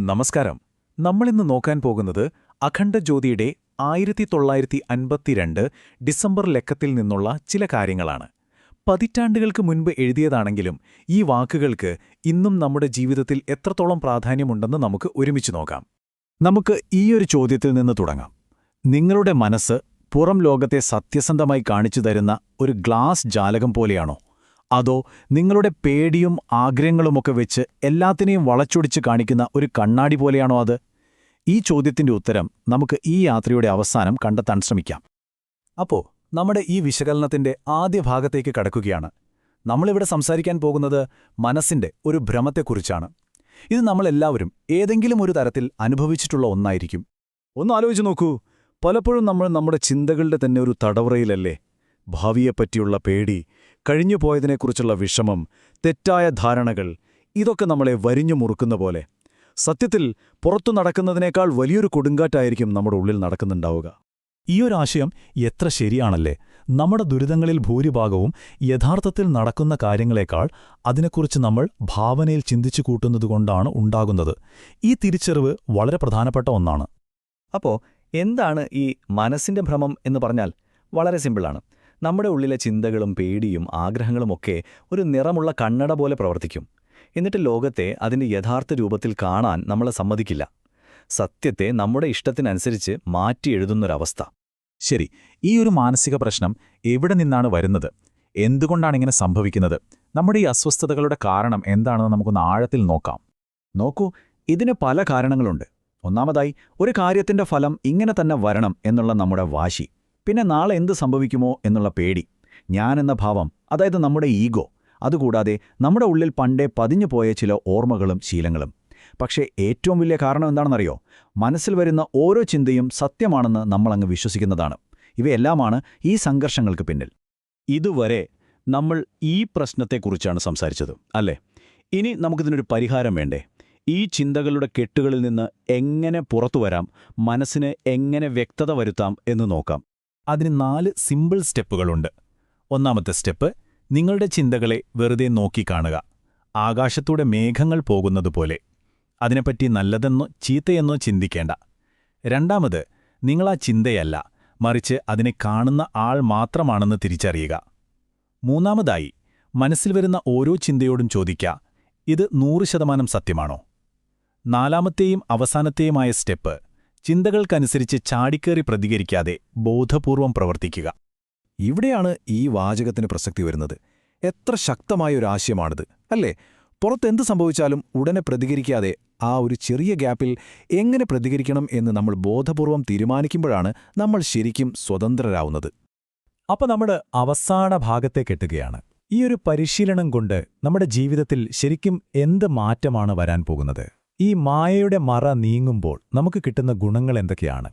നമസ്കാരം. നമ്മളിന്ന് നോക്കാൻ പോകുന്നത് അഖണ്ഡജ്യോതിയുടെ 1952 ഡിസംബർ ലക്കത്തിൽ നിന്നുള്ള ചില കാര്യങ്ങളാണ്. പതിറ്റാണ്ടുകൾക്ക് മുൻപ് എഴുതിയതാണെങ്കിലും ഈ വാക്കുകൾക്ക് ഇന്നും നമ്മുടെ ജീവിതത്തിൽ എത്രത്തോളം പ്രാധാന്യമുണ്ടെന്ന് നമുക്ക് ഒരുമിച്ച് നോക്കാം. നമുക്ക് ഈയൊരു ചോദ്യത്തിൽ നിന്ന് തുടങ്ങാം. നിങ്ങളുടെ മനസ്സ് പുറം ലോകത്തെ സത്യസന്ധമായി കാണിച്ചു തരുന്ന ഒരു ഗ്ലാസ് ജാലകം പോലെയാണോ? അതോ നിങ്ങളുടെ പേടിയും ആഗ്രഹങ്ങളുമൊക്കെ വെച്ച് എല്ലാത്തിനെയും വളച്ചൊടിച്ച് കാണിക്കുന്ന ഒരു കണ്ണാടി പോലെയാണോ അത്? ഈ ചോദ്യത്തിന്റെ ഉത്തരം നമുക്ക് ഈ യാത്രയുടെ അവസാനം കണ്ടെത്താൻ ശ്രമിക്കാം. അപ്പോൾ നമ്മുടെ ഈ വിശകലനത്തിന്റെ ആദ്യ ഭാഗത്തേക്ക് കടക്കുകയാണ്. നമ്മളിവിടെ സംസാരിക്കാൻ പോകുന്നത് മനസ്സിന്റെ ഒരു ഭ്രമത്തെക്കുറിച്ചാണ്. ഇത് നമ്മളെല്ലാവരും ഏതെങ്കിലും ഒരു തരത്തിൽ അനുഭവിച്ചിട്ടുള്ള ഒന്നായിരിക്കും. ഒന്ന് ആലോചിച്ച് നോക്കൂ. പലപ്പോഴും നമ്മൾ നമ്മുടെ ചിന്തകളുടെ തന്നെ ഒരു തടവറയിലല്ലേ? ഭാവിയെപ്പറ്റിയുള്ള പേടി, കഴിഞ്ഞുപോയതിനെക്കുറിച്ചുള്ള വിഷമം, തെറ്റായ ധാരണകൾ, ഇതൊക്കെ നമ്മളെ വരിഞ്ഞു മുറുക്കുന്ന പോലെ. സത്യത്തിൽ പുറത്തു നടക്കുന്നതിനേക്കാൾ വലിയൊരു കൊടുങ്കാറ്റായിരിക്കും നമ്മുടെ ഉള്ളിൽ നടക്കുന്നുണ്ടാവുക. ഈയൊരാശയം എത്ര ശരിയാണല്ലേ? നമ്മുടെ ദുരിതങ്ങളിൽ ഭൂരിഭാഗവും യഥാർത്ഥത്തിൽ നടക്കുന്ന കാര്യങ്ങളെക്കാൾ അതിനെക്കുറിച്ച് നമ്മൾ ഭാവനയിൽ ചിന്തിച്ചു കൂട്ടുന്നതുകൊണ്ടാണ് ഉണ്ടാകുന്നത്. ഈ തിരിച്ചറിവ് വളരെ പ്രധാനപ്പെട്ട ഒന്നാണ്. അപ്പോൾ എന്താണ് ഈ മനസ്സിന്റെ ഭ്രമം എന്ന് പറഞ്ഞാൽ? വളരെ സിമ്പിളാണ്. നമ്മുടെ ഉള്ളിലെ ചിന്തകളും പേടിയും ആഗ്രഹങ്ങളുമൊക്കെ ഒരു നിറമുള്ള കണ്ണട പോലെ പ്രവർത്തിക്കും. എന്നിട്ട് ലോകത്തെ അതിന്റെ യഥാർത്ഥ രൂപത്തിൽ കാണാൻ നമ്മളെ സമ്മതിക്കില്ല. സത്യത്തെ നമ്മുടെ ഇഷ്ടത്തിനനുസരിച്ച് മാറ്റി എഴുതുന്നൊരവസ്ഥ. ശരി, ഈ ഒരു മാനസിക പ്രശ്നം എവിടെ നിന്നാണ് വരുന്നത്? എന്തുകൊണ്ടാണ് ഇങ്ങനെ സംഭവിക്കുന്നത്? നമ്മുടെ ഈ അസ്വസ്ഥതകളുടെ കാരണം എന്താണെന്ന് നമുക്കൊന്ന് ആഴത്തിൽ നോക്കാം. നോക്കൂ, ഇതിന് പല കാരണങ്ങളുണ്ട്. ഒന്നാമതായി, ഒരു കാര്യത്തിന്റെ ഫലം ഇങ്ങനെ തന്നെ വരണം എന്നുള്ള നമ്മുടെ വാശി. പിന്നെ നാളെ എന്ത് സംഭവിക്കുമോ എന്നുള്ള പേടി, ഞാനെന്ന ഭാവം, അതായത് നമ്മുടെ ഈഗോ. അതുകൂടാതെ നമ്മുടെ ഉള്ളിൽ പണ്ടേ പതിഞ്ഞുപോയ ചില ഓർമ്മകളും ശീലങ്ങളും. പക്ഷേ ഏറ്റവും വലിയ കാരണം എന്താണെന്നറിയോ? മനസ്സിൽ വരുന്ന ഓരോ ചിന്തയും സത്യമാണെന്ന് നമ്മളങ്ങ് വിശ്വസിക്കുന്നതാണ്. ഇവയെല്ലാമാണ് ഈ സംഘർഷങ്ങൾക്ക് പിന്നിൽ. ഇതുവരെ നമ്മൾ ഈ പ്രശ്നത്തെക്കുറിച്ചാണ് സംസാരിച്ചത്, അല്ലേ? ഇനി നമുക്കിതിനൊരു പരിഹാരം വേണ്ടേ? ഈ ചിന്തകളുടെ കെട്ടുകളിൽ നിന്ന് എങ്ങനെ പുറത്തുവരാം, മനസ്സിന് എങ്ങനെ വ്യക്തത വരുത്താം എന്ന് നോക്കാം. അതിന് 4 സിമ്പിൾ സ്റ്റെപ്പുകളുണ്ട്. ഒന്നാമത്തെ സ്റ്റെപ്പ്, നിങ്ങളുടെ ചിന്തകളെ വെറുതെ നോക്കിക്കാണുക. ആകാശത്തൂടെ മേഘങ്ങൾ പോകുന്നതുപോലെ. അതിനെപ്പറ്റി നല്ലതെന്നോ ചീത്തയെന്നോ ചിന്തിക്കേണ്ട. രണ്ടാമത്, നിങ്ങളാ ചിന്തയല്ല, മറിച്ച് അതിനെ കാണുന്ന ആൾ മാത്രമാണെന്ന് തിരിച്ചറിയുക. മൂന്നാമതായി, മനസ്സിൽ വരുന്ന ഓരോ ചിന്തയോടും ചോദിക്കുക, ഇത് 100% സത്യമാണോ? നാലാമത്തെയും അവസാനത്തെയുമായ സ്റ്റെപ്പ്, ചിന്തകൾക്കനുസരിച്ച് ചാടിക്കേറി പ്രതികരിക്കാതെ ബോധപൂർവം പ്രവർത്തിക്കുക. ഇവിടെയാണ് ഈ വാചകത്തിന് പ്രസക്തി വരുന്നത്. എത്ര ശക്തമായൊരു ആശയമാണിത്, അല്ലേ? പുറത്തെന്ത് സംഭവിച്ചാലും ഉടനെ പ്രതികരിക്കാതെ ആ ഒരു ചെറിയ ഗ്യാപ്പിൽ എങ്ങനെ പ്രതികരിക്കണം എന്ന് നമ്മൾ ബോധപൂർവം തീരുമാനിക്കുമ്പോഴാണ് നമ്മൾ ശരിക്കും സ്വതന്ത്രരാവുന്നത്. അപ്പോൾ നമ്മൾ അവസാന ഭാഗത്തേക്കെത്തുകയാണ്. ഈയൊരു പരിശീലനം കൊണ്ട് നമ്മുടെ ജീവിതത്തിൽ ശരിക്കും എന്ത് മാറ്റമാണ് വരാൻ പോകുന്നത്? ഈ മായയുടെ മറ നീങ്ങുമ്പോൾ നമുക്ക് കിട്ടുന്ന ഗുണങ്ങൾ എന്തൊക്കെയാണ്?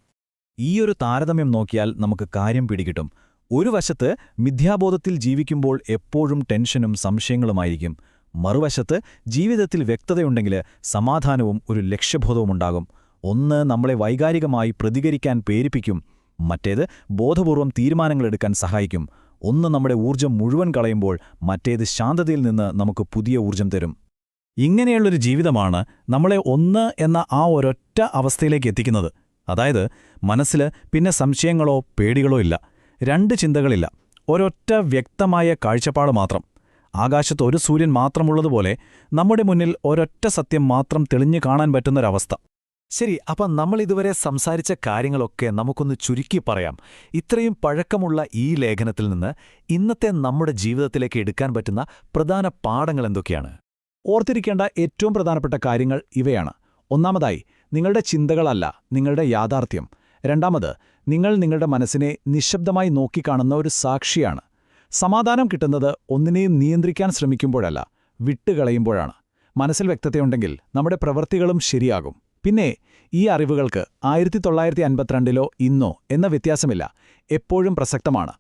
ഈയൊരു താരതമ്യം നോക്കിയാൽ നമുക്ക് കാര്യം പിടികിട്ടും. ഒരു വശത്ത് മിഥ്യാബോധത്തിൽ ജീവിക്കുമ്പോൾ എപ്പോഴും ടെൻഷനും സംശയങ്ങളുമായിരിക്കും. മറുവശത്ത് ജീവിതത്തിൽ വ്യക്തതയുണ്ടെങ്കിൽ സമാധാനവും ഒരു ലക്ഷ്യബോധവുമുണ്ടാകും. ഒന്ന് നമ്മളെ വൈകാരികമായി പ്രതികരിക്കാൻ പ്രേരിപ്പിക്കും, മറ്റേത് ബോധപൂർവം തീരുമാനങ്ങളെടുക്കാൻ സഹായിക്കും. ഒന്ന് നമ്മുടെ ഊർജ്ജം മുഴുവൻ കളയുമ്പോൾ മറ്റേത് ശാന്തതയിൽ നിന്ന് നമുക്ക് പുതിയ ഊർജ്ജം തരും. ഇങ്ങനെയുള്ളൊരു ജീവിതമാണ് നമ്മളെ ഒന്ന് എന്ന ആ ഒരൊറ്റ അവസ്ഥയിലേക്ക് എത്തിക്കുന്നത്. അതായത് മനസ്സിൽ പിന്നെ സംശയങ്ങളോ പേടികളോ ഇല്ല, 2 ചിന്തകളില്ല, ഒരൊറ്റ വ്യക്തമായ കാഴ്ചപ്പാട് മാത്രം. ആകാശത്ത് ഒരു സൂര്യൻ മാത്രമുള്ളതുപോലെ നമ്മുടെ മുന്നിൽ ഒരൊറ്റ സത്യം മാത്രം തെളിഞ്ഞു കാണാൻ പറ്റുന്നൊരവസ്ഥ. ശരി, അപ്പം നമ്മളിതുവരെ സംസാരിച്ച കാര്യങ്ങളൊക്കെ നമുക്കൊന്ന് ചുരുക്കി പറയാം. ഇത്രയും പഴക്കമുള്ള ഈ ലേഖനത്തിൽ നിന്ന് ഇന്നത്തെ നമ്മുടെ ജീവിതത്തിലേക്ക് എടുക്കാൻ പറ്റുന്ന പ്രധാന പാഠങ്ങൾ എന്തൊക്കെയാണ്? ഓർത്തിരിക്കേണ്ട ഏറ്റവും പ്രധാനപ്പെട്ട കാര്യങ്ങൾ ഇവയാണ്. ഒന്നാമതായി, നിങ്ങളുടെ ചിന്തകളല്ല നിങ്ങളുടെ യാഥാർത്ഥ്യം. രണ്ടാമത്, നിങ്ങൾ നിങ്ങളുടെ മനസ്സിനെ നിശബ്ദമായി നോക്കിക്കാണുന്ന ഒരു സാക്ഷിയാണ്. സമാധാനം കിട്ടുന്നത് ഒന്നിനെയും നിയന്ത്രിക്കാൻ ശ്രമിക്കുമ്പോഴല്ല, വിട്ടുകളയുമ്പോഴാണ്. മനസ്സിൽ വ്യക്തതയുണ്ടെങ്കിൽ നമ്മുടെ പ്രവൃത്തികളും ശരിയാകും. പിന്നെ ഈ അറിവുകൾക്ക് 1952 ഇന്നോ എന്ന വ്യത്യാസമില്ല, എപ്പോഴും പ്രസക്തമാണ്.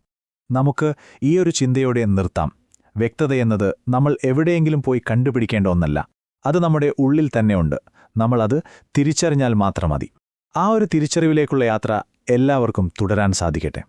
നമുക്ക് ഈ ഒരു ചിന്തയോടെ നിർത്താം. വ്യക്തതയെന്നത് നമ്മൾ എവിടെയെങ്കിലും പോയി കണ്ടുപിടിക്കേണ്ട ഒന്നല്ല. അത് നമ്മുടെ ഉള്ളിൽ തന്നെയുണ്ട്. നമ്മളത് തിരിച്ചറിഞ്ഞാൽ മാത്രം മതി. ആ ഒരു തിരിച്ചറിവിലേക്കുള്ള യാത്ര എല്ലാവർക്കും തുടരാൻ സാധിക്കട്ടെ.